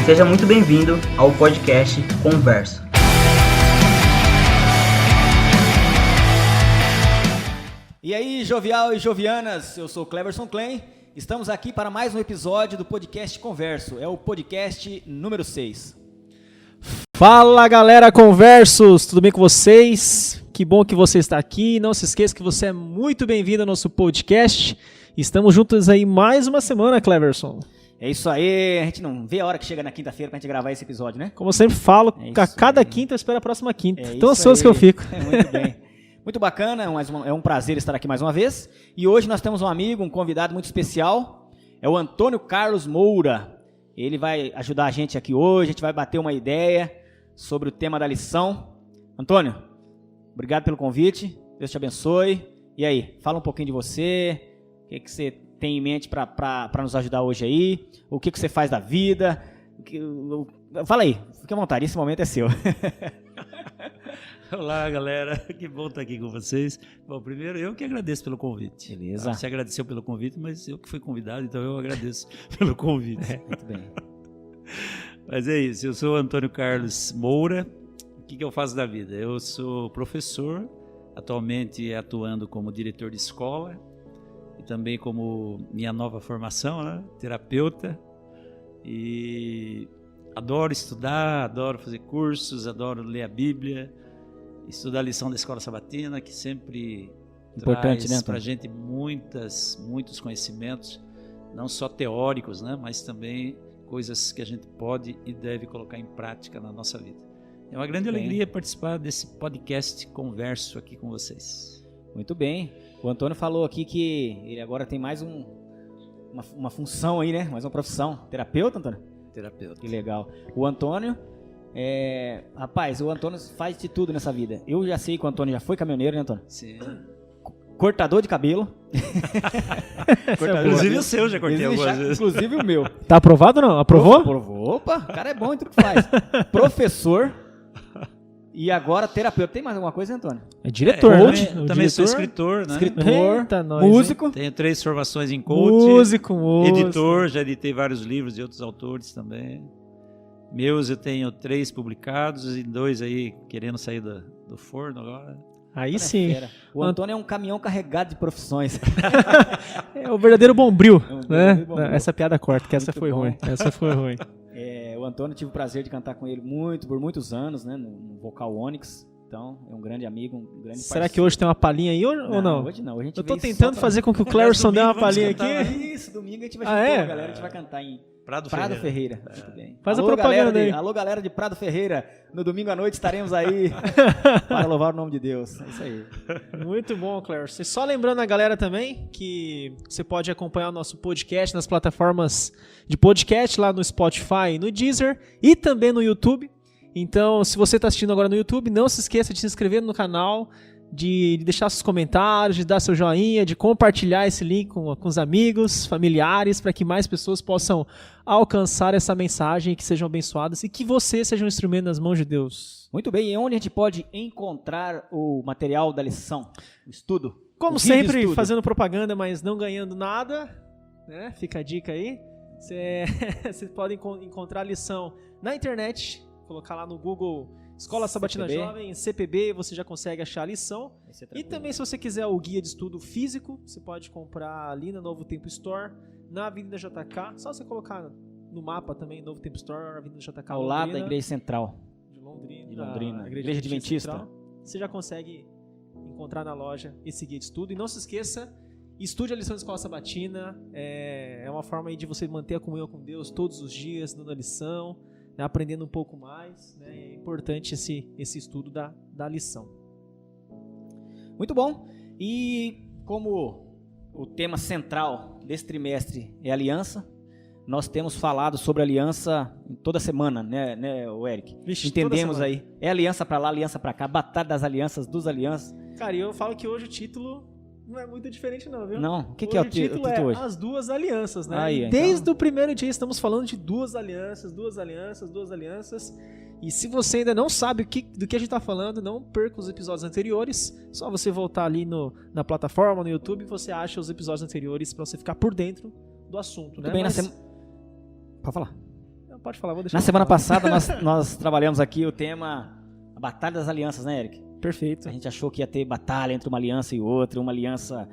Seja muito bem-vindo ao podcast Converso. E aí, jovial e jovianas, eu sou Cleverson Klein, estamos aqui para mais um episódio do podcast Converso, é o podcast número 6. Fala galera Conversos, tudo bem com vocês? Que bom que você está aqui, não se esqueça que você é muito bem-vindo ao nosso podcast. Estamos juntos aí mais uma semana, Cleverson. É isso aí, a gente não vê a hora que chega na quinta-feira pra gente gravar esse episódio, né? Como eu sempre falo, a cada quinta eu espero a próxima quinta. Tão ansioso que eu fico. Muito bem. Muito bacana, é um prazer estar aqui mais uma vez. E hoje nós temos um amigo, um convidado muito especial, é o Antônio Carlos Moura. Ele vai ajudar a gente aqui hoje, a gente vai bater uma ideia sobre o tema da lição. Antônio, obrigado pelo convite, Deus te abençoe. E aí, fala um pouquinho de você, o que você tem em mente para nos ajudar hoje aí, o que você faz da vida, fala aí, fique à vontade, esse momento é seu. Olá galera, que bom estar aqui com vocês. Bom, primeiro eu que agradeço pelo convite. Beleza. Você agradeceu pelo convite, mas eu que fui convidado, então eu agradeço pelo convite. Muito bem. Mas é isso, eu sou Antônio Carlos Moura. O que eu faço da vida? Eu sou professor, atualmente atuando como diretor de escola e também como minha nova formação, né? Terapeuta. E adoro estudar, adoro fazer cursos, adoro ler a Bíblia, estudar a lição da Escola Sabatina, que sempre traz para a gente muitos conhecimentos, não só teóricos, né? Mas também coisas que a gente pode e deve colocar em prática na nossa vida. É uma grande alegria participar desse podcast Converso aqui com vocês. Muito bem. O Antônio falou aqui que ele agora tem mais uma função aí, né? Mais uma profissão. Terapeuta, Antônio? Terapeuta. Que legal. O Antônio, rapaz, o Antônio faz de tudo nessa vida. Eu já sei que o Antônio já foi caminhoneiro, né, Antônio? Sim. Cortador de cabelo. Inclusive o seu já cortei algumas vezes. Inclusive o meu. Tá aprovado ou não? Aprovou? Aprovou. Opa, o cara é bom em tudo que faz. Professor e agora terapeuta. Tem mais alguma coisa, Antônio? É diretor, né? Também sou escritor, né? Eita, músico. Hein? Tenho 3 formações em coach. Músico. Editor, já editei vários livros de outros autores também. Meus eu tenho 3 publicados e 2 aí querendo sair do forno agora. Aí sim. O Antônio é um caminhão carregado de profissões. É o verdadeiro bombril, né? Bombril. Essa piada corta, que essa foi bom. ruim. Essa foi ruim. O Antônio, tive o prazer de cantar com ele por muitos anos, né? No Vocal Onyx. Então, é um grande amigo, um grande parceiro. Será que hoje tem uma palhinha aí ou não? Hoje não. Hoje a gente eu tô tentando fazer com que o Cleverson dê uma palhinha aqui. Isso, domingo a gente vai juntar a galera, a gente vai cantar em Prado Ferreira. Muito bem. Faz a propaganda aí. Alô, galera de Prado Ferreira. No domingo à noite estaremos aí para louvar o nome de Deus. É isso aí. Muito bom, Cleverson. E só lembrando a galera também que você pode acompanhar o nosso podcast nas plataformas de podcast lá no Spotify e no Deezer e também no YouTube. Então, se você está assistindo agora no YouTube, não se esqueça de se inscrever no canal, de deixar seus comentários, de dar seu joinha, de compartilhar esse link com os amigos, familiares, para que mais pessoas possam alcançar essa mensagem, que sejam abençoadas e que você seja um instrumento nas mãos de Deus. Muito bem, e onde a gente pode encontrar o material da lição, o estudo? Como sempre, fazendo propaganda, mas não ganhando nada, né? Fica a dica aí. Você pode encontrar a lição na internet, colocar lá no Google Escola Sabatina CPB. Jovem, CPB, você já consegue achar a lição. E também, se você quiser o guia de estudo físico, você pode comprar ali na Novo Tempo Store, na Avenida JK. Só você colocar no mapa também, Novo Tempo Store, Avenida JK. Ao lado da Igreja Central. De Londrina. De Londrina. Igreja Adventista. Central. Você já consegue encontrar na loja esse guia de estudo. E não se esqueça, estude a lição da Escola Sabatina. É uma forma aí de você manter a comunhão com Deus todos os dias, dando a lição, né, aprendendo um pouco mais. Né, é importante esse estudo da lição. Muito bom. E como o tema central desse trimestre é aliança, nós temos falado sobre aliança toda semana, né, Eric? Vixe, entendemos aí. É aliança pra lá, aliança pra cá, batalha das alianças, dos alianças. Cara, e eu falo que hoje o título não é muito diferente não, viu? Não, o que é o título hoje? As duas alianças, né? Aí, desde então... o primeiro dia estamos falando de duas alianças. E se você ainda não sabe do que a gente está falando, não perca os episódios anteriores. Só você voltar ali na plataforma, no YouTube, você acha os episódios anteriores para você ficar por dentro do assunto, né? Muito bem, Pode falar. Pode falar, vou deixar. Na semana passada nós trabalhamos aqui o tema a Batalha das Alianças, né, Eric? Perfeito. A gente achou que ia ter batalha entre uma aliança e outra, uma aliança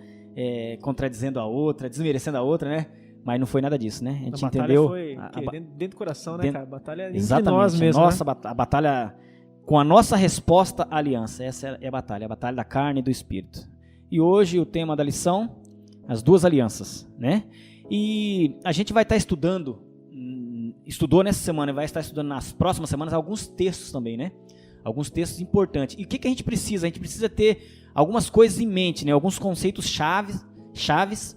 contradizendo a outra, desmerecendo a outra, né? Mas não foi nada disso, né? A gente entendeu. Foi dentro do coração, né, cara? Batalha entre exatamente, nós mesmo. A batalha com a nossa resposta à aliança. Essa é a batalha da carne e do espírito. E hoje o tema da lição, as duas alianças, né? E a gente vai estar estudou nessa semana e vai estar estudando nas próximas semanas alguns textos também, né? Alguns textos importantes. E o que a gente precisa? A gente precisa ter algumas coisas em mente, né? Alguns conceitos chaves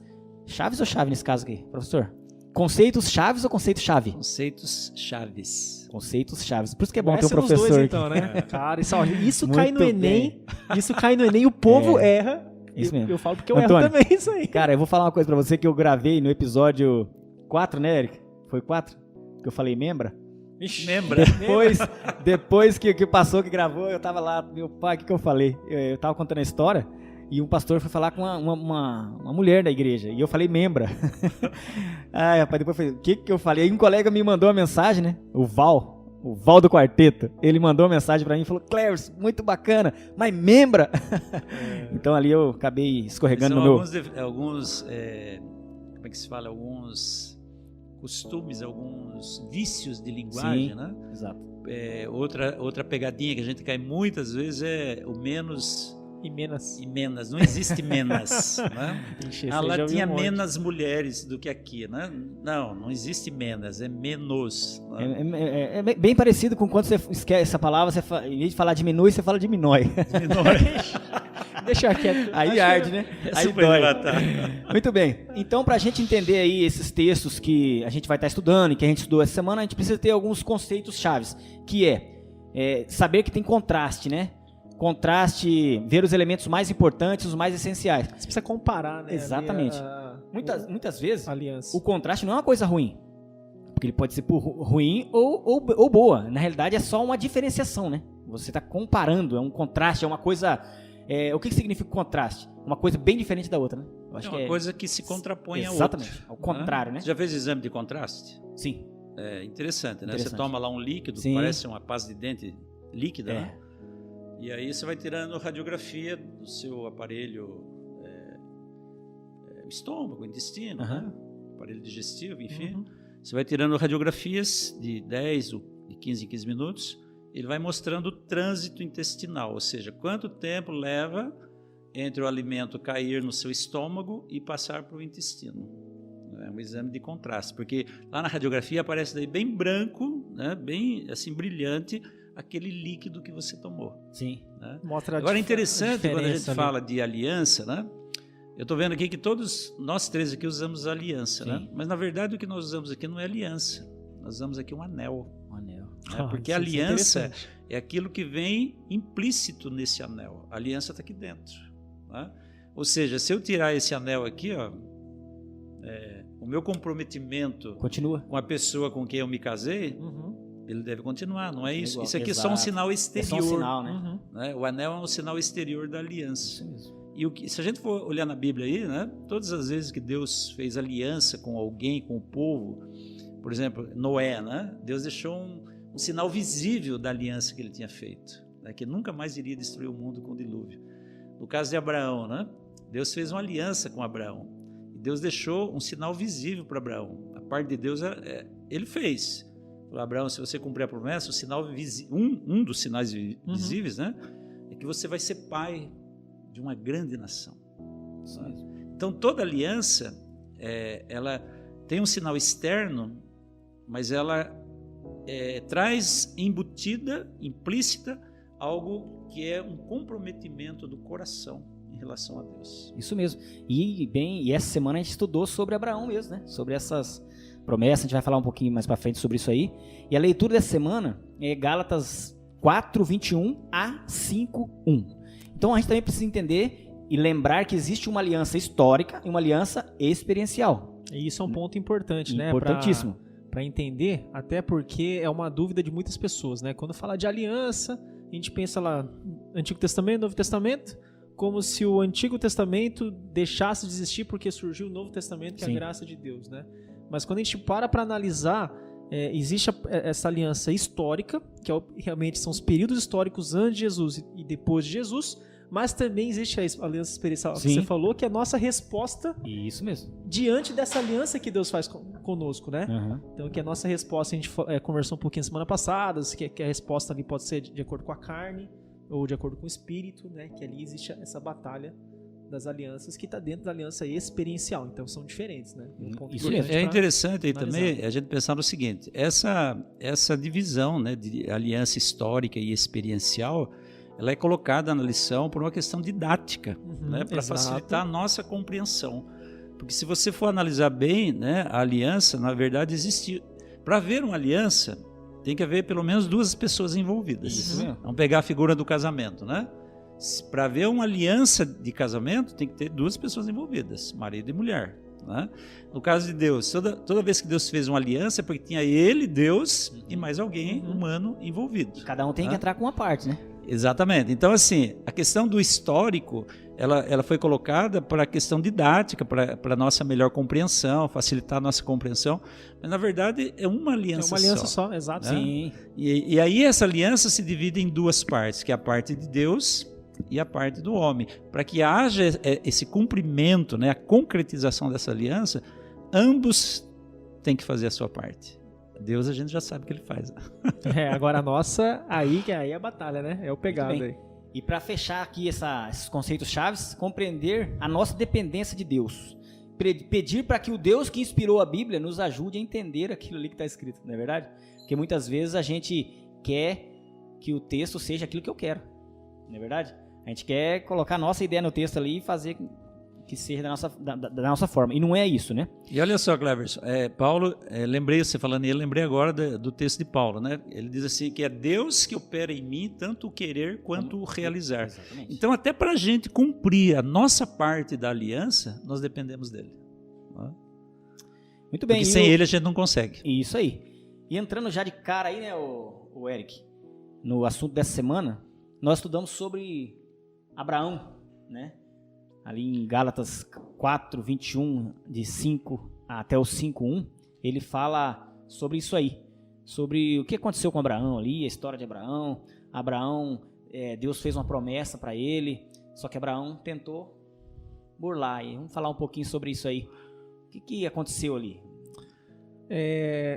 ou chave nesse caso aqui, professor? Conceitos chaves ou conceito chave? Conceitos chaves. Conceitos chaves. Por isso que é bom ter um Essa nos professor dois, aqui. então, né? Cara, isso Muito cai no Enem. Isso cai no Enem e o povo erra. Isso mesmo. Eu falo porque eu Antônio, erro também isso aí. Cara, eu vou falar uma coisa pra você que eu gravei no episódio 4, né, Eric? Foi 4? Que eu falei membra? Lembra? Depois que passou, que gravou, eu tava lá, meu pai, o que eu falei? Eu tava contando a história e um pastor foi falar com uma mulher da igreja e eu falei membra. Ai, rapaz, depois eu falei, o que eu falei? Aí um colega me mandou uma mensagem, né? O Val do quarteto, ele mandou uma mensagem pra mim e falou, Cleves, muito bacana, mas membra. Então ali eu acabei escorregando no meu... Alguns como é que se fala? Alguns costumes, alguns vícios de linguagem, Sim, né? Exato. Outra pegadinha que a gente cai muitas vezes é o menos E menos. e menos. Não existe menos, né? Ixi, Lá tinha menos mulheres do que aqui, né? Não existe menos, é menos. Né? É bem parecido com quando você esquece essa palavra, em vez de falar diminui, você fala diminui. Deixa quieto. Aí arde, né? Aí super dói. Muito bem. Então, pra gente entender aí esses textos que a gente vai estar estudando e que a gente estudou essa semana, a gente precisa ter alguns conceitos chaves, que é saber que tem contraste, né? Contraste, ver os elementos mais importantes, os mais essenciais. Você precisa comparar, né? Exatamente. Muitas vezes, aliança. o contraste não é uma coisa ruim. Porque ele pode ser ruim ou boa. Na realidade, é só uma diferenciação, né? Você está comparando, é um contraste, é uma coisa... o que significa contraste? Uma coisa bem diferente da outra, né? Eu acho uma coisa que se contrapõe a outra. Exatamente, ao contrário, né? Você já fez exame de contraste? Sim. É interessante, né? Interessante. Você toma lá um líquido, Sim. parece uma pasta de dente líquida, né? E aí você vai tirando radiografia do seu aparelho, estômago, intestino, né? Aparelho digestivo, enfim. Você vai tirando radiografias de 10 ou de 15 em 15 minutos. Ele vai mostrando o trânsito intestinal, ou seja, quanto tempo leva entre o alimento cair no seu estômago e passar para o intestino. É um exame de contraste, porque lá na radiografia aparece daí bem branco, né? Bem assim brilhante, aquele líquido que você tomou. Sim. Né? Mostra Agora é interessante quando a gente ali. fala de aliança, né? Eu estou vendo aqui que todos nós três aqui usamos aliança, Sim. né? Mas na verdade o que nós usamos aqui não é aliança, nós usamos aqui um anel. Um anel. Né? Porque a aliança é aquilo que vem implícito nesse anel. A aliança está aqui dentro. Né? Ou seja, se eu tirar esse anel aqui, ó, o meu comprometimento Continua. com a pessoa com quem eu me casei, ele deve continuar, não é isso? Igual. Isso aqui é só um Exato. sinal É exterior. só um sinal, né? Né? O anel é um sinal exterior da aliança. Isso mesmo. E se a gente for olhar na Bíblia aí, né, todas as vezes que Deus fez aliança com alguém, com o povo, por exemplo, Noé, né, Deus deixou um sinal visível da aliança que ele tinha feito, né, que nunca mais iria destruir o mundo com o dilúvio. No caso de Abraão, né, Deus fez uma aliança com Abraão. E Deus deixou um sinal visível para Abraão. A parte de Deus, ele fez. Falou, Abraão, se você cumprir a promessa, o sinal um dos sinais visíveis, né, é que você vai ser pai de uma grande nação. Então toda aliança ela tem um sinal externo, mas ela traz embutida, implícita, algo que é um comprometimento do coração em relação a Deus. Isso mesmo. E essa semana a gente estudou sobre Abraão mesmo, né? Sobre essas promessas, a gente vai falar um pouquinho mais para frente sobre isso aí. E a leitura dessa semana é Gálatas 4, 21 a 5, 1. Então a gente também precisa entender e lembrar que existe uma aliança histórica e uma aliança experiencial. E isso é um ponto importante, né? Importantíssimo. Para entender, até porque é uma dúvida de muitas pessoas, né? Quando fala de aliança, a gente pensa lá, Antigo Testamento, Novo Testamento, como se o Antigo Testamento deixasse de existir porque surgiu o Novo Testamento, que é a graça de Deus, né? Mas quando a gente para analisar existe essa aliança histórica, que realmente são os períodos históricos antes de Jesus e depois de Jesus, mas também existe a aliança experiencial que você falou, que é a nossa resposta Isso mesmo. diante dessa aliança que Deus faz conosco, né? Então, que a nossa resposta, a gente conversou um pouquinho semana passada, que a resposta ali pode ser de acordo com a carne ou de acordo com o espírito, né? Que ali existe essa batalha das alianças que está dentro da aliança experiencial. Então, são diferentes, né? Isso mesmo. É interessante aí também a gente pensar no seguinte, essa divisão, né, de aliança histórica e experiencial, ela é colocada na lição por uma questão didática, né, para facilitar a nossa compreensão. Porque se você for analisar bem, né, a aliança, na verdade, existe. Para haver uma aliança, tem que haver pelo menos 2 pessoas envolvidas. Vamos pegar a figura do casamento, né? Para haver uma aliança de casamento, tem que ter 2 pessoas envolvidas, marido e mulher. Né? No caso de Deus, toda vez que Deus fez uma aliança, é porque tinha ele, Deus, e mais alguém humano envolvido. Cada um tem que entrar com uma parte, né? Exatamente. Então, assim, a questão do histórico, ela foi colocada para a questão didática, para a nossa melhor compreensão, facilitar a nossa compreensão, mas na verdade é uma aliança só. É uma aliança só, exato. Né? Sim. E aí essa aliança se divide em 2 partes, que é a parte de Deus e a parte do homem. Para que haja esse cumprimento, né, a concretização dessa aliança, ambos têm que fazer a sua parte. Deus a gente já sabe o que ele faz. Agora a nossa, aí é a batalha, né? É o pegado aí. E para fechar aqui esses conceitos chaves, compreender a nossa dependência de Deus. Pedir para que o Deus que inspirou a Bíblia nos ajude a entender aquilo ali que está escrito, não é verdade? Porque muitas vezes a gente quer que o texto seja aquilo que eu quero, não é verdade? A gente quer colocar a nossa ideia no texto ali e fazer que seja da nossa forma. E não é isso, né? E olha só, Cleverson, Paulo, lembrei, você falando nele, lembrei agora do texto de Paulo, né? Ele diz assim, que é Deus que opera em mim tanto o querer quanto o realizar. Exatamente. Então, até para a gente cumprir a nossa parte da aliança, nós dependemos dele. Né? Muito bem. Porque sem ele a gente não consegue. Isso aí. E entrando já de cara aí, né, o Eric, no assunto dessa semana, nós estudamos sobre Abraão, né? Ali em Gálatas 4, 21, de 5 até o 5:1, ele fala sobre isso aí, sobre o que aconteceu com Abraão ali, a história de Abraão. Deus fez uma promessa para ele, só que Abraão tentou burlar. E vamos falar um pouquinho sobre isso aí. O que aconteceu ali?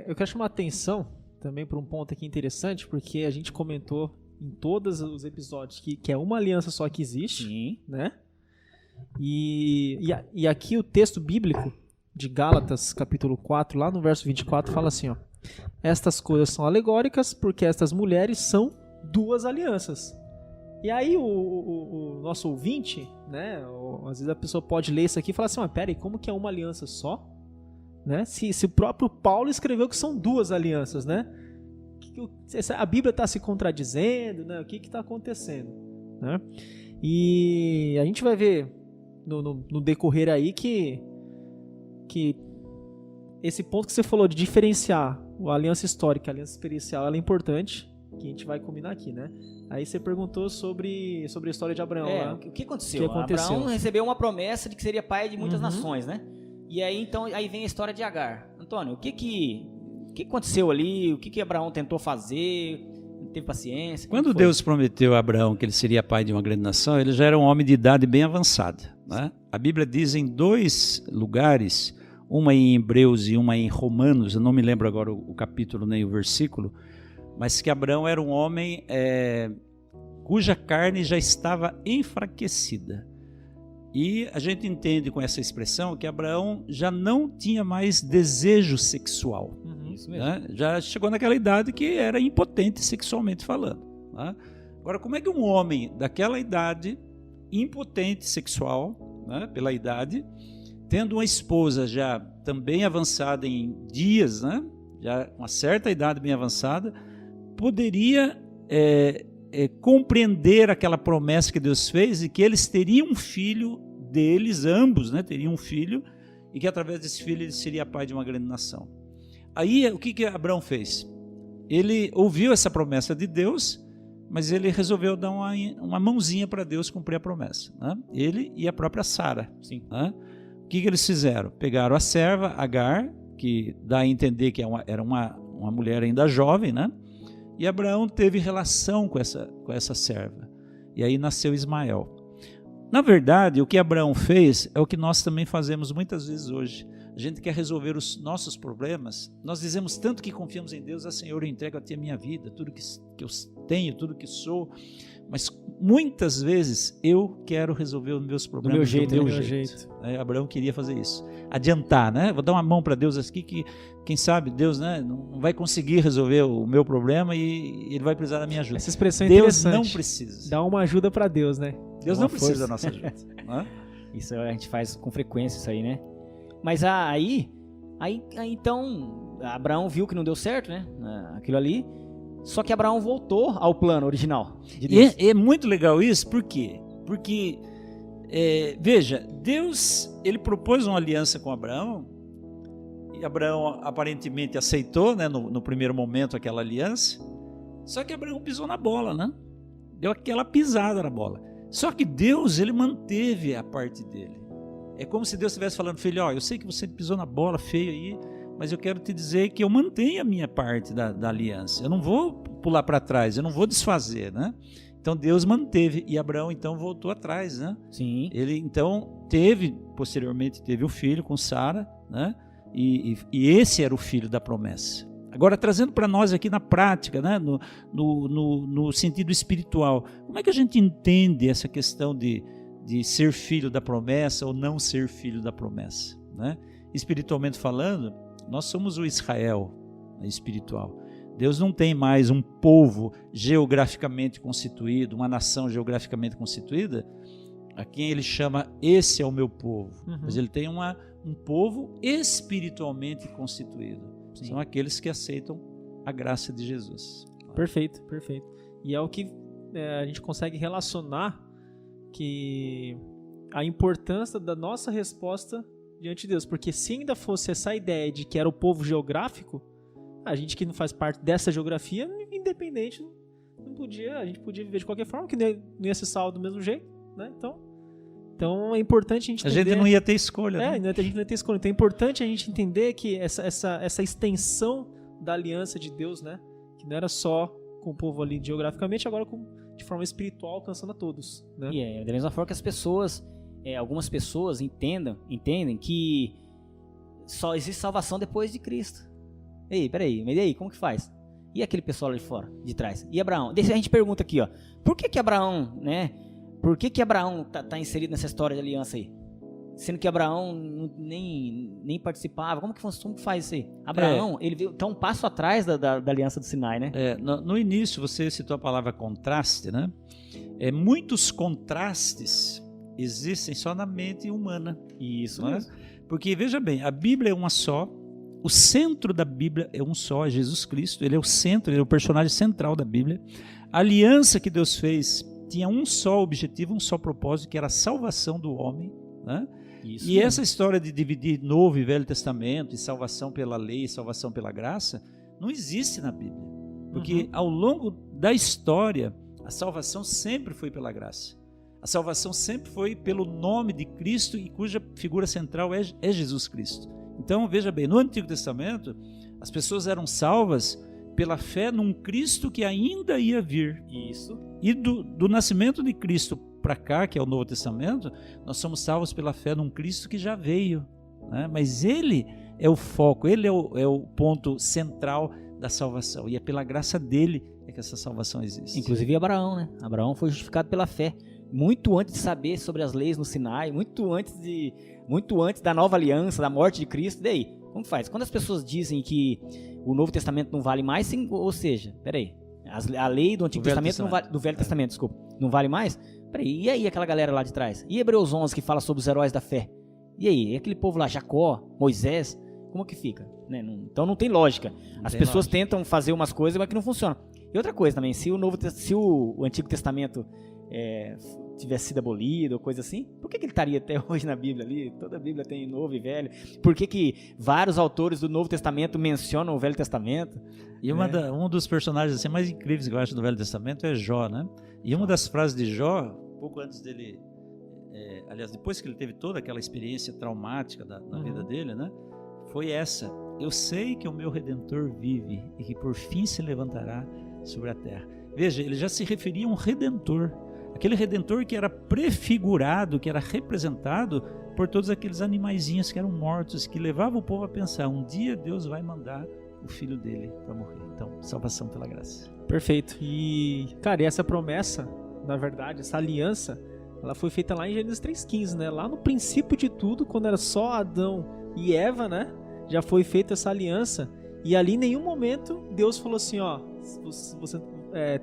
Eu quero chamar a atenção também para um ponto aqui interessante, porque a gente comentou em todos os episódios que é uma aliança só que existe. Sim. Né? E aqui o texto bíblico de Gálatas, capítulo 4, lá no verso 24, fala assim, ó: estas coisas são alegóricas, porque estas mulheres são 2 alianças. E aí o nosso ouvinte, né, às vezes a pessoa pode ler isso aqui e falar assim, peraí, como que é uma aliança só? Né? Se o próprio Paulo escreveu que são 2 alianças, né? A Bíblia está se contradizendo, né? O que está acontecendo? Né? E a gente vai ver no decorrer aí que esse ponto que você falou de diferenciar a aliança histórica e a aliança experiencial, ela é importante, que a gente vai combinar aqui, né? Aí você perguntou sobre a história de Abraão. Né? O que aconteceu? Abraão recebeu uma promessa de que seria pai de muitas nações, né? E aí, então, vem a história de Agar. Antônio, o que aconteceu ali? O que Abraão tentou fazer? Não teve paciência? Quando Deus prometeu a Abraão que ele seria pai de uma grande nação, ele já era um homem de idade bem avançada. Né? A Bíblia diz em 2 lugares, uma em Hebreus e uma em Romanos, eu não me lembro agora o capítulo nem o versículo, mas que Abraão era um homem cuja carne já estava enfraquecida. E a gente entende com essa expressão que Abraão já não tinha mais desejo sexual. Isso mesmo. Né? Já chegou naquela idade que era impotente sexualmente falando. Né? Agora, como é que um homem daquela idade, impotente sexual, né, pela idade, tendo uma esposa já também avançada em dias, né, já com uma certa idade bem avançada, poderia compreender aquela promessa que Deus fez e que eles teriam um filho deles, ambos, né, teriam um filho, e que através desse filho ele seria pai de uma grande nação. Aí o que Abraão fez? Ele ouviu essa promessa de Deus, mas ele resolveu dar uma mãozinha para Deus cumprir a promessa. Né? Ele e a própria Sara. Sim. Né? O que eles fizeram? Pegaram a serva, Agar, que dá a entender que era uma uma mulher ainda jovem, né? E Abraão teve relação com essa serva. E aí nasceu Ismael. Na verdade, o que Abraão fez é o que nós também fazemos muitas vezes hoje. A gente quer resolver os nossos problemas. Nós dizemos tanto que confiamos em Deus, Senhor, eu entrego a Ti a minha vida, tudo que eu tenho, tudo que sou. Mas muitas vezes eu quero resolver os meus problemas do meu jeito. Abraão queria fazer isso. Adiantar, né? Vou dar uma mão para Deus aqui que, quem sabe, Deus, né, não vai conseguir resolver o meu problema e Ele vai precisar da minha ajuda. Essa expressão é Deus interessante. não precisa. Dá uma ajuda para Deus, né? Deus não precisa da nossa ajuda. Né? Isso a gente faz com frequência, isso aí, né? Mas aí então, Abraão viu que não deu certo, né? Aquilo ali. Só que Abraão voltou ao plano original de Deus. E é muito legal isso, por quê? Porque, veja, Deus, Ele propôs uma aliança com Abraão, e Abraão aparentemente aceitou, né, no primeiro momento aquela aliança, só que Abraão pisou na bola, né? Deu aquela pisada na bola. Só que Deus, Ele manteve a parte dele. É como se Deus estivesse falando, filho, eu sei que você pisou na bola feio aí, mas eu quero te dizer que eu mantenho a minha parte da aliança. Eu não vou pular para trás, eu não vou desfazer, né? Então Deus manteve e Abraão então voltou atrás, né? Sim. Ele então posteriormente teve o filho com Sara, né? E esse era o filho da promessa. Agora, trazendo para nós aqui na prática, né? no sentido espiritual, como é que a gente entende essa questão de ser filho da promessa ou não ser filho da promessa, né? Espiritualmente falando, nós somos o Israel espiritual. Deus não tem mais um povo geograficamente constituído, uma nação geograficamente constituída, a quem Ele chama, esse é o meu povo. Mas Ele tem um povo espiritualmente constituído. Sim. São aqueles que aceitam a graça de Jesus. Perfeito, perfeito. E é o que a gente consegue relacionar que a importância da nossa resposta diante de Deus, porque se ainda fosse essa ideia de que era o povo geográfico, a gente que não faz parte dessa geografia, independente, a gente podia viver de qualquer forma, que não ia ser salvo do mesmo jeito, né? Então é importante a gente entender... A gente não ia ter escolha, né? A gente não ia ter escolha. Então é importante a gente entender que essa extensão da aliança de Deus, né? Que não era só com o povo ali geograficamente, agora de forma espiritual, alcançando a todos, né? E da mesma forma que as pessoas, algumas pessoas entendem que só existe salvação depois de Cristo. Ei, peraí, mas e aí, como que faz? E aquele pessoal lá de fora, de trás? E Abraão? Deixa a gente pergunta aqui, ó. Por que Abraão, né? Por que Abraão tá inserido nessa história de aliança aí? Sendo que Abraão nem participava. Como que faz isso aí? Abraão, ele veio, tá um passo atrás da aliança do Sinai, né? No início, você citou a palavra contraste, né? Muitos contrastes existem só na mente humana. Isso né? mesmo. Porque, veja bem, a Bíblia é uma só. O centro da Bíblia é um só, é Jesus Cristo. Ele é o centro, ele é o personagem central da Bíblia. A aliança que Deus fez tinha um só objetivo, um só propósito, que era a salvação do homem, né? Isso e mesmo. Essa história de dividir Novo e Velho Testamento, e salvação pela lei e salvação pela graça, não existe na Bíblia. Porque ao longo da história, a salvação sempre foi pela graça. A salvação sempre foi pelo nome de Cristo, e cuja figura central é Jesus Cristo. Então, veja bem, no Antigo Testamento, as pessoas eram salvas pela fé num Cristo que ainda ia vir. Isso. E do nascimento de Cristo para cá, que é o Novo Testamento, nós somos salvos pela fé num Cristo que já veio, né? Mas Ele é o foco, Ele é o ponto central da salvação, e é pela graça dEle que essa salvação existe. Inclusive Abraão, né? Abraão foi justificado pela fé, muito antes de saber sobre as leis no Sinai, muito antes da nova aliança, da morte de Cristo. E daí, como faz? Quando as pessoas dizem que o Novo Testamento não vale mais, ou seja, peraí, a lei do Antigo Testamento não vale, do Velho Testamento, desculpa, não vale mais? Peraí, e aí aquela galera lá de trás? E Hebreus 11 que fala sobre os heróis da fé? E aí, e aquele povo lá, Jacó, Moisés, como que fica? Né? Então não tem lógica. As pessoas tentam fazer umas coisas, mas que não funcionam. E outra coisa também, se o Antigo Testamento tivesse sido abolido ou coisa assim, por que ele estaria até hoje na Bíblia ali? Toda a Bíblia tem Novo e Velho. Por que vários autores do Novo Testamento mencionam o Velho Testamento? E um dos personagens assim, mais incríveis que eu acho do Velho Testamento é Jó, né? E uma das frases de Jó, pouco antes dele, aliás, depois que ele teve toda aquela experiência traumática na vida dele, né? Foi essa: eu sei que o meu Redentor vive e que por fim se levantará sobre a terra. Veja, ele já se referia a um Redentor, aquele Redentor que era prefigurado, que era representado por todos aqueles animaizinhos que eram mortos, que levavam o povo a pensar, um dia Deus vai mandar o filho dele para morrer. Então, salvação pela graça. Perfeito. E, cara, e essa promessa, na verdade, essa aliança, ela foi feita lá em Gênesis 3,15, né? Lá no princípio de tudo, quando era só Adão e Eva, né? Já foi feita essa aliança. E ali em nenhum momento Deus falou assim, ó, vocês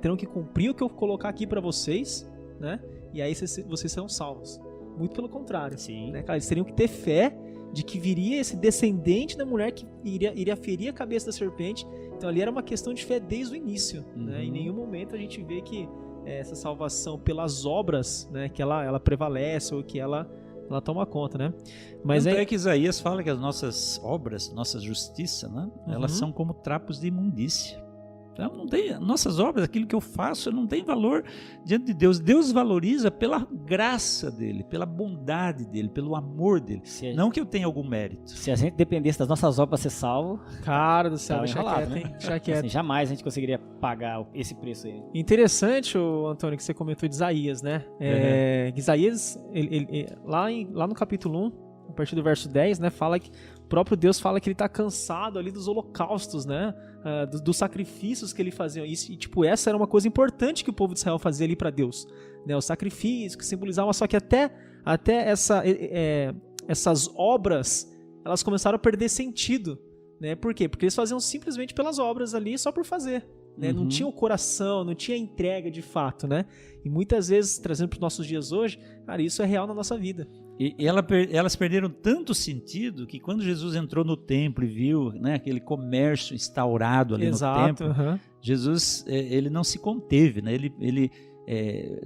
terão que cumprir o que eu colocar aqui para vocês, né? E aí vocês serão salvos. Muito pelo contrário. Sim. Né, cara? Eles teriam que ter fé de que viria esse descendente da mulher que iria ferir a cabeça da serpente. Então ali era uma questão de fé desde o início. Né? Em nenhum momento a gente vê que essa salvação pelas obras, né, que ela prevalece ou que ela toma conta, né? Mas Tanto é que Isaías fala que as nossas obras, nossa justiça, né, elas são como trapos de imundícia. Então, não tem, nossas obras, aquilo que eu faço, não tem valor diante de Deus. Deus valoriza pela graça dele, pela bondade dele, pelo amor dele. Não que eu tenha algum mérito. Se a gente dependesse das nossas obras para ser salvo, cara do céu, tava deixa enrolado, quieto, né? hein? Deixa quieto. Assim, jamais a gente conseguiria pagar esse preço aí. Interessante, Antônio, que você comentou de Isaías, né? Isaías, lá no capítulo 1, a partir do verso 10, né, fala que o próprio Deus fala que ele está cansado ali dos holocaustos, né, dos sacrifícios que ele fazia. E tipo, essa era uma coisa importante que o povo de Israel fazia ali para Deus, né, o sacrifício que simbolizava, só que até essas obras, elas começaram a perder sentido, né? Por quê? Porque eles faziam simplesmente pelas obras ali, só por fazer. Né? Não tinha o coração, não tinha a entrega de fato, né? E muitas vezes, trazendo para os nossos dias hoje, cara, isso é real na nossa vida. E elas perderam tanto sentido que quando Jesus entrou no templo e viu, né, aquele comércio instaurado ali no templo, Jesus ele não se conteve, né? Ele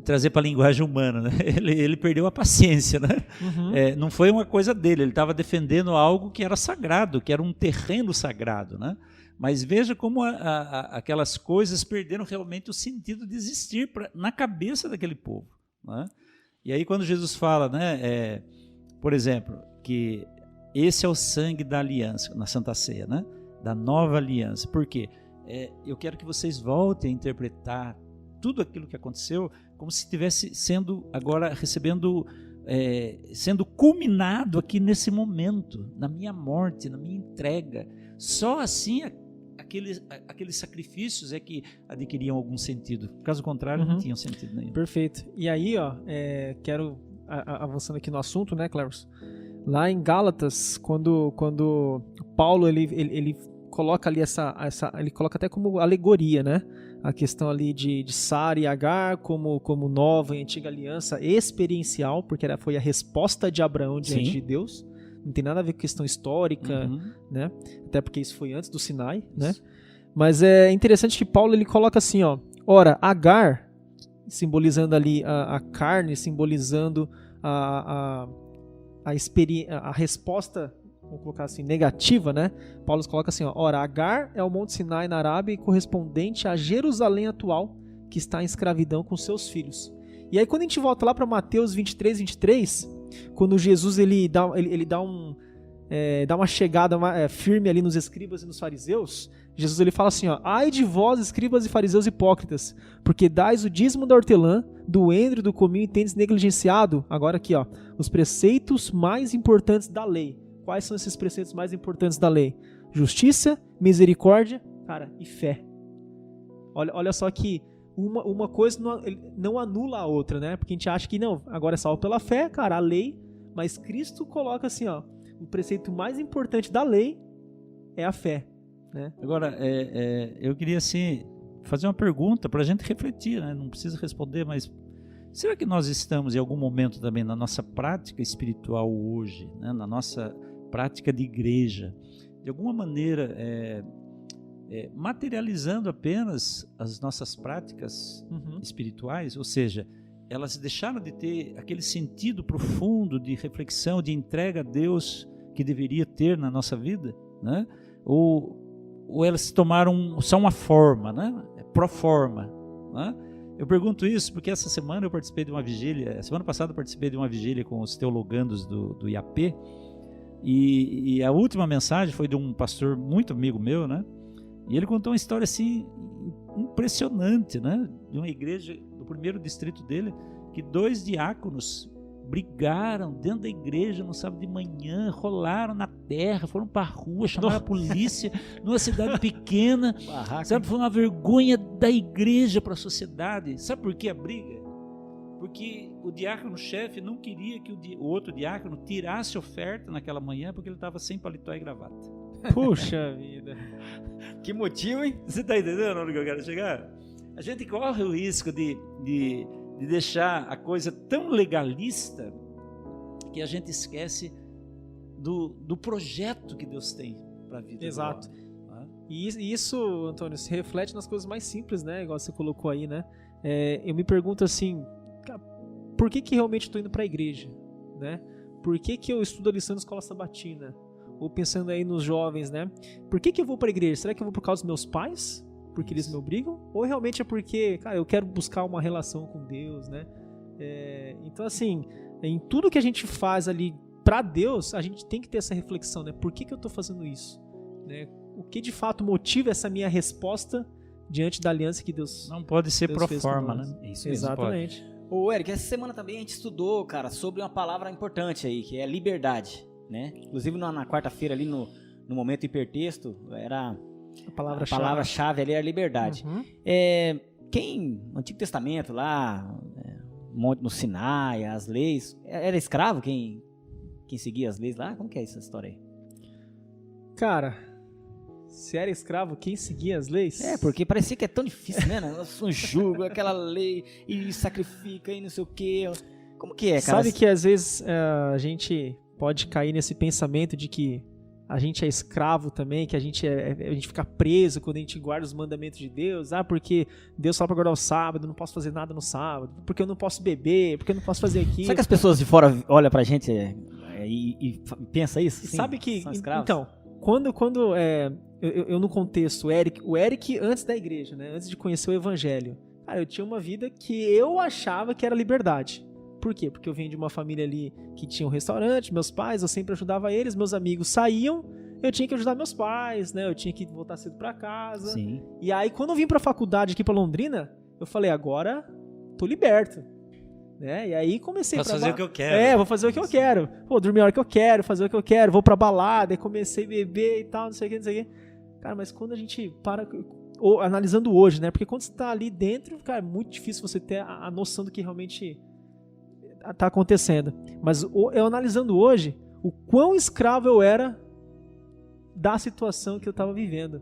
trazer para a linguagem humana, né? Ele perdeu a paciência, né? Não foi uma coisa dele, ele estava defendendo algo que era sagrado, que era um terreno sagrado, né? Mas veja como aquelas coisas perderam realmente o sentido de existir na cabeça daquele povo, né? E aí quando Jesus fala, né, por exemplo, que esse é o sangue da aliança, na Santa Ceia, né, da nova aliança. Por quê? Eu quero que vocês voltem a interpretar tudo aquilo que aconteceu como se estivesse sendo agora recebendo, sendo culminado aqui nesse momento, na minha morte, na minha entrega. Só assim aqueles sacrifícios é que adquiriam algum sentido. Caso contrário, não tinham sentido nenhum. Perfeito. E aí, ó, quero, avançando aqui no assunto, né, Cleves? Lá em Gálatas, quando Paulo, ele coloca ali ele coloca até como alegoria, né? A questão ali de Sara e Agar como nova e antiga aliança experiencial, porque foi a resposta de Abraão diante de Deus. Não tem nada a ver com questão histórica, né? Até porque isso foi antes do Sinai, né? Mas é interessante que Paulo ele coloca assim, ó. Ora, Agar, simbolizando ali a carne, simbolizando a resposta, vamos colocar assim, negativa, né? Paulo coloca assim, ó. Ora, Agar é o Monte Sinai na Arábia e correspondente a Jerusalém atual, que está em escravidão com seus filhos. E aí quando a gente volta lá para Mateus 23, quando Jesus ele dá uma chegada firme ali nos escribas e nos fariseus, Jesus ele fala assim, ó, ai de vós, escribas e fariseus hipócritas, porque dais o dízimo da hortelã, do endro e do cominho e tendes negligenciado, agora aqui, ó, os preceitos mais importantes da lei. Quais são esses preceitos mais importantes da lei? Justiça, misericórdia, cara, e fé. Olha só que uma coisa não anula a outra, né? Porque a gente acha que não, agora é salvo pela fé, cara, a lei, mas Cristo coloca assim, ó, o preceito mais importante da lei é a fé, né? Agora, eu queria assim fazer uma pergunta para a gente refletir, né? Não precisa responder, mas será que nós estamos em algum momento também na nossa prática espiritual hoje, né? Na nossa prática de igreja, de alguma maneira materializando apenas as nossas práticas espirituais, ou seja, elas deixaram de ter aquele sentido profundo de reflexão, de entrega a Deus que deveria ter na nossa vida, né? Ou elas tomaram só uma forma, né? Pro forma, né? Eu pergunto isso porque essa semana eu participei de uma vigília, semana passada eu participei de uma vigília com os teologandos do IAP, E a última mensagem foi de um pastor muito amigo meu, né? E ele contou uma história assim impressionante, né? De uma igreja do primeiro distrito dele, que 2 diáconos brigaram dentro da igreja no sábado de manhã, rolaram na terra, foram para a rua, chamaram a polícia, numa cidade pequena, sabe? Foi uma vergonha da igreja para a sociedade. Sabe por que a briga? Porque o diácono-chefe não queria que o outro diácono tirasse oferta naquela manhã, porque ele estava sem paletó e gravata. Puxa vida. Que motivo, hein? Você está entendendo onde eu quero chegar? A gente corre o risco de deixar a coisa tão legalista que a gente esquece do projeto que Deus tem para a vida. Exato. Do homem, né? E isso, Antônio, se reflete nas coisas mais simples, né? Igual você colocou aí, né? Eu me pergunto assim, por que realmente estou indo para a igreja, né? Por que eu estudo a lição da escola sabatina? Ou pensando aí nos jovens, né? Por que eu vou para a igreja? Será que eu vou por causa dos meus pais? Porque eles me obrigam? Ou realmente é porque, cara, eu quero buscar uma relação com Deus, né? Então, assim, em tudo que a gente faz ali para Deus, a gente tem que ter essa reflexão, né? Por que eu estou fazendo isso? Né? O que de fato motiva essa minha resposta diante da aliança que Deus... Não pode ser Deus pro fez forma, com nós. né? Isso mesmo. Exatamente. Ô, Eric, essa semana também a gente estudou, cara, sobre uma palavra importante aí, que é liberdade, né? Inclusive na quarta-feira ali no momento hipertexto, era A palavra-chave. palavra-chave ali era liberdade. Uhum. No Antigo Testamento lá, no Sinai, as leis, era escravo quem seguia as leis lá? Como que é essa história aí? Cara, se era escravo, quem seguia as leis? Porque parecia que é tão difícil, né? Um jugo, aquela lei, e sacrifica, e não sei o quê. Como que é, cara? Sabe que às vezes a gente pode cair nesse pensamento de que a gente é escravo também, que a gente fica preso quando a gente guarda os mandamentos de Deus. Porque Deus só para guardar o sábado, não posso fazer nada no sábado, porque eu não posso beber, porque eu não posso fazer aquilo. Sabe que as pessoas de fora olham pra gente e pensa isso? Sim, sabe que, são escravos? então, quando eu no contexto, o Eric antes da igreja, né, antes de conhecer o evangelho, cara, eu tinha uma vida que eu achava que era liberdade. Por quê? Porque eu venho de uma família ali que tinha um restaurante, meus pais, eu sempre ajudava eles, meus amigos saíam, eu tinha que ajudar meus pais, né, eu tinha que voltar cedo pra casa. Sim. E aí, quando eu vim pra faculdade aqui pra Londrina, eu falei, agora tô liberto. Né? E aí comecei Posso fazer o que eu quero. Vou fazer o que eu quero. Pô, dormir a hora que eu quero, fazer o que eu quero, vou pra balada, e comecei a beber e tal, não sei o que, não sei o que. Cara, mas quando a gente para, analisando hoje, né? Porque quando você tá ali dentro, cara, é muito difícil você ter a noção do que realmente tá acontecendo. Mas eu analisando hoje, o quão escravo eu era da situação que eu tava vivendo,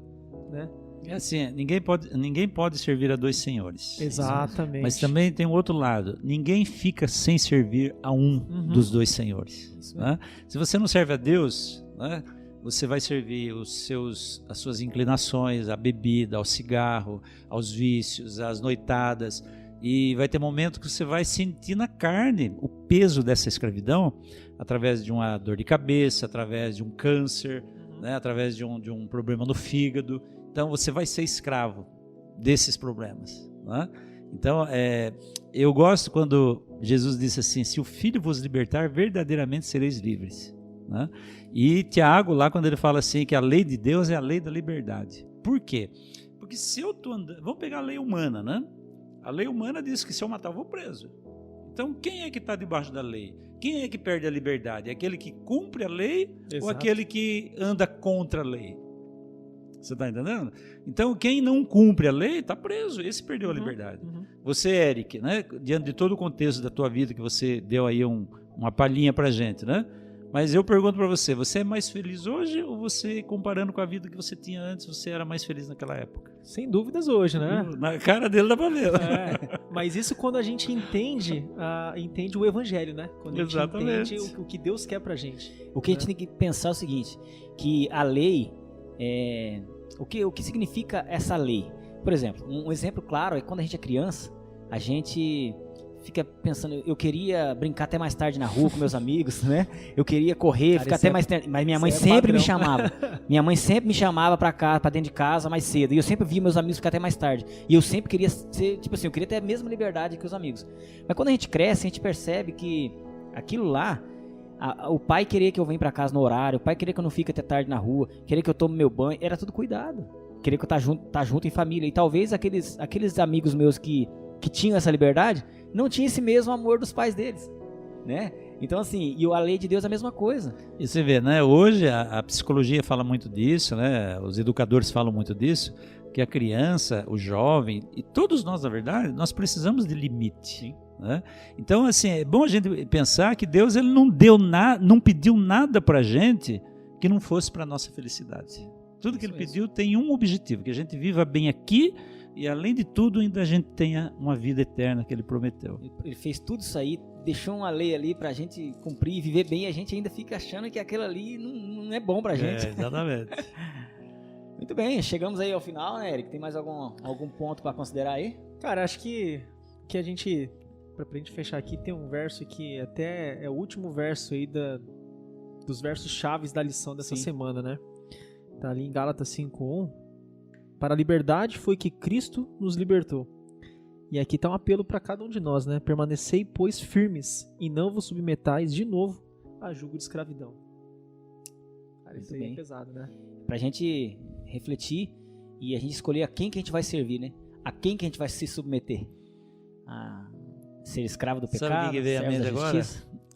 né? É assim, ninguém pode servir a 2 senhores. Exatamente. Mas também tem um outro lado. Ninguém fica sem servir a um dos 2 senhores. Né? Se você não serve a Deus, né, você vai servir as suas inclinações, a bebida, ao cigarro, aos vícios, às noitadas. E vai ter momento que você vai sentir na carne o peso dessa escravidão através de uma dor de cabeça, através de um câncer, né, através de um problema no fígado. Então você vai ser escravo desses problemas. Né? Então eu gosto quando Jesus disse assim, se o Filho vos libertar, verdadeiramente sereis livres. Né? E Tiago lá quando ele fala assim que a lei de Deus é a lei da liberdade. Por quê? Porque se eu estou andando, vamos pegar a lei humana, né? A lei humana diz que se eu matar eu vou preso. Então quem é que está debaixo da lei? Quem é que perde a liberdade? É aquele que cumpre a lei ou aquele que anda contra a lei? Você está entendendo? Então, quem não cumpre a lei está preso. Esse perdeu a liberdade. Você, Eric, né? Diante de todo o contexto da tua vida que você deu aí uma palhinha para a gente, né? Mas eu pergunto para você, você é mais feliz hoje ou você, comparando com a vida que você tinha antes, você era mais feliz naquela época? Sem dúvidas hoje, né? Na cara dele dá para ver. Mas isso quando a gente entende o evangelho, né? Quando a gente entende o que Deus quer pra gente. O que a gente tem que pensar é o seguinte, que a lei... O que significa essa lei? Por exemplo, um exemplo claro é quando a gente é criança, a gente fica pensando, eu queria brincar até mais tarde na rua com meus amigos, né? Eu queria correr, ficar até mais tarde, mas minha mãe sempre me chamava. Minha mãe sempre me chamava pra dentro de casa mais cedo, e eu sempre via meus amigos ficar até mais tarde. E eu sempre queria ser, tipo assim, eu queria ter a mesma liberdade que os amigos. Mas quando a gente cresce, a gente percebe que aquilo lá, O pai queria que eu venha pra casa no horário, o pai queria que eu não fique até tarde na rua, queria que eu tome meu banho, era tudo cuidado. Queria que eu tá junto em família. E talvez aqueles amigos meus que tinham essa liberdade, não tinham esse mesmo amor dos pais deles, né? Então assim, e a lei de Deus é a mesma coisa. E você vê, né? Hoje a psicologia fala muito disso, né? Os educadores falam muito disso, que a criança, o jovem, e todos nós, na verdade, nós precisamos de limite. Sim. Né? Então, assim, é bom a gente pensar que Deus ele não pediu nada para a gente que não fosse para a nossa felicidade. Tudo que Ele pediu tem um objetivo, que a gente viva bem aqui e, além de tudo, ainda a gente tenha uma vida eterna que Ele prometeu. Ele fez tudo isso aí, deixou uma lei ali pra gente cumprir e viver bem, e a gente ainda fica achando que aquilo ali não é bom pra gente. Exatamente. Muito bem, chegamos aí ao final, né, Eric? Tem mais algum ponto para considerar aí? Cara, acho que a gente, pra gente fechar aqui, tem um verso que até é o último verso aí dos versos chaves da lição dessa semana, né? Tá ali em Gálatas 5:1. Para a liberdade foi que Cristo nos libertou. E aqui tá um apelo para cada um de nós, né? Permanecei, pois, firmes e não vos submetais de novo a jugo de escravidão. Cara, isso aí é pesado, né? Pra gente refletir e a gente escolher a quem que a gente vai servir, né? A quem que a gente vai se submeter? A ser escravo do pecado? Sabe o que veio à mente agora?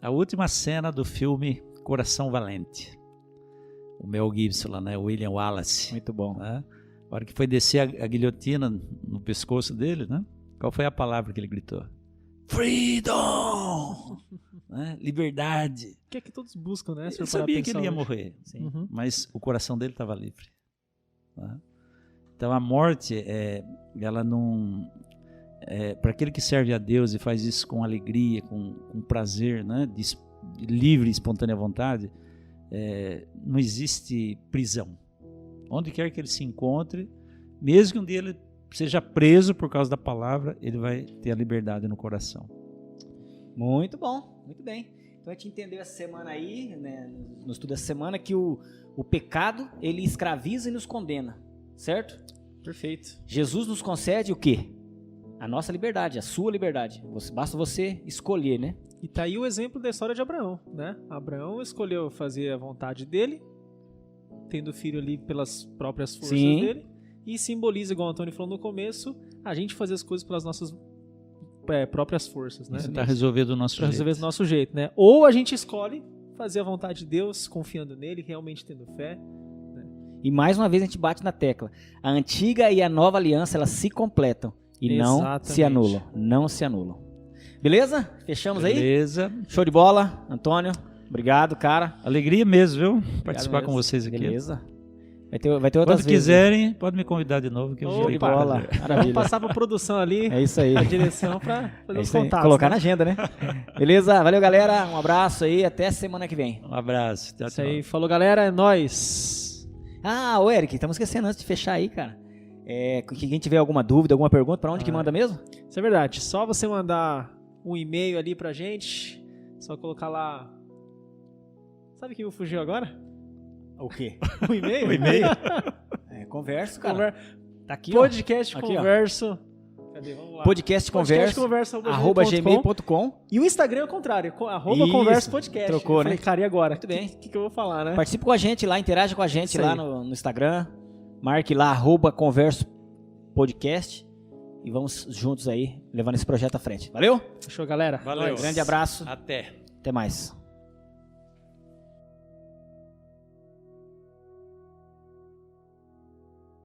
A última cena do filme Coração Valente. O Mel Gibson lá, né? O William Wallace. Muito bom. Né? A hora que foi descer a guilhotina no pescoço dele, né? Qual foi a palavra que ele gritou? Freedom! Né? Liberdade. Que é que todos buscam, né? Ele sabia que ele ia morrer, mas o coração dele estava livre. Né? Então a morte, ela não... para aquele que serve a Deus e faz isso com alegria, com prazer, né? De livre e espontânea vontade, não existe prisão. Onde quer que ele se encontre, mesmo que um dia ele seja preso por causa da palavra, ele vai ter a liberdade no coração. Muito bom, muito bem. Então a gente entendeu essa semana aí, né, no estudo dessa semana, que o pecado, ele escraviza e nos condena, certo? Perfeito. Jesus nos concede o quê? A nossa liberdade, a sua liberdade. Basta você escolher, né? E tá aí o exemplo da história de Abraão, né? Abraão escolheu fazer a vontade dele, tendo filho ali pelas próprias forças dele, e simboliza, igual o Antônio falou no começo, a gente fazer as coisas pelas nossas próprias forças, né? Isso está resolvido do nosso jeito. Resolver do nosso jeito, né? Ou a gente escolhe fazer a vontade de Deus, confiando nele, realmente tendo fé. Né? E mais uma vez a gente bate na tecla. A antiga e a nova aliança, elas se completam e não se anulam. Não se anulam. Beleza? Fechamos aí? Beleza. Show de bola. Antônio, obrigado, cara. Alegria mesmo, viu? Participar com vocês aqui. Beleza. Vai ter outras vezes. Quando quiserem, pode me convidar de novo, que eu show de bola. Vamos passar pra produção ali. É isso aí. A direção pra fazer os contatos. Colocar na agenda, né? Beleza? Valeu, galera. Um abraço aí. Até semana que vem. Um abraço. Tchau, isso aí. Falou, galera. É nóis. Ô Eric, estamos esquecendo antes de fechar aí, cara. Quem tiver alguma dúvida, alguma pergunta, pra onde que manda mesmo? Isso é verdade. Só você mandar um e-mail ali pra gente. Só colocar lá... Sabe quem me fugiu agora? O quê? O e-mail? O e-mail? Converso, cara. Tá aqui, Podcast ó. Aqui, Converso. Cadê? Vamos lá. Podcast Converso, @gmail.com. E o Instagram é o contrário, @converso podcast. Trocou, eu falei, né? cara, e agora? Muito bem. O que eu vou falar, né? Participe com a gente lá, interaja com a gente Isso lá aí. no Instagram. Marque lá, @converso podcast. E vamos juntos aí, levando esse projeto à frente. Valeu? Fechou, galera? Valeu. Grande abraço. Até Até mais.